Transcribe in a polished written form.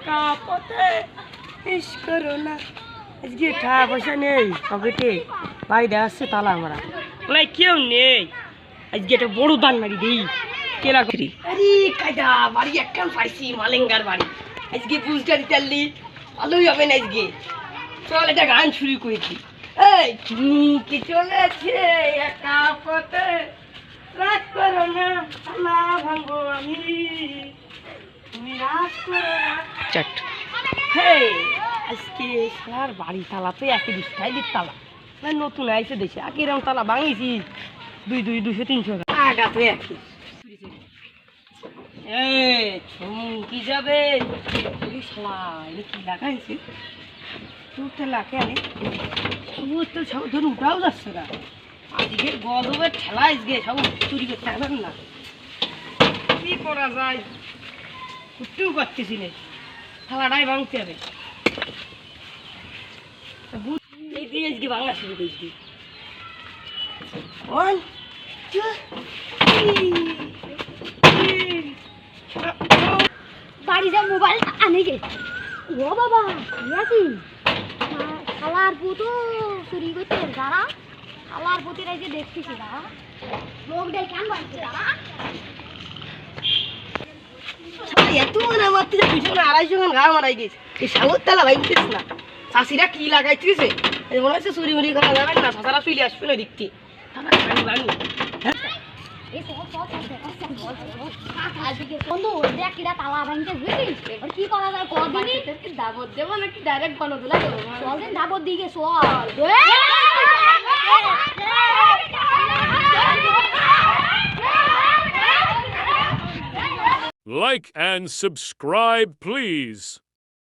একা পথে ইস করো না। আজকে টাকা পয়সা নেই পকেটে, বাড়িতে আসছে তালা মারা, বলে কেউ নেই। আজকে একটা বড় দান মারি দিই কেলা করি। আরে কায়দা বাড়ি একখান পাইছি, মালেঙ্গার বাড়ি। আজকে বুঝটা দিতে পারলি ভালোই হবে না। আজকে চল একটা গান শুরু করেছি। এই কি চলেছে একা পথে, রাগ করো না তালা ভাঙবো আমি, তুমি রাগ করো না। চাট হে আজকে সার বাড়ি তালা তো একই স্টাইলের তালা, না নতুন আইসে দেশে আগে এরকম তালা ভাঙিয়েছি 200-300 টাকা তো একই। কি যাবে কি লাগাইছে তোরটা লাগে আরে সমস্ত সব ধরুন উঠাও যাচ্ছে না। আজকে গজবের ঠেলা আজকে সব চুরি করতে পারবেন না, কি করা যায় উঠতেও পারতেছি না, থালাটাই ভাঙতে হবে। এই দিয়ে আজকে বাংলা শুরু করছি। বাড়ি যা মোবাইল আনে গে ও বাবা কি খালার পুতো চুরি করতে যারা খালার পুতির এই যে দেখতেছি দাঁড়া লোকটাই কেন বাড়ছে দাঁড়া এত মানে মারতে পিছনে 250 খান ঘা মারাই গেছে। এই সাগর তালা ভাই উঠেছ না, চাষিরা কি লাগাইতেছে মনে হচ্ছে চুরি মুড়ি করা যাবেন না, চাষারা চুলি আসবে না দেখতে। তালা ভাঙতে বুঝিস এবার কি করা যায় কদিনই দাবত দেবো নাকি ডাইরেক্ট গণদোলা দেবো চল দাবত দিকে চল Like and subscribe, please.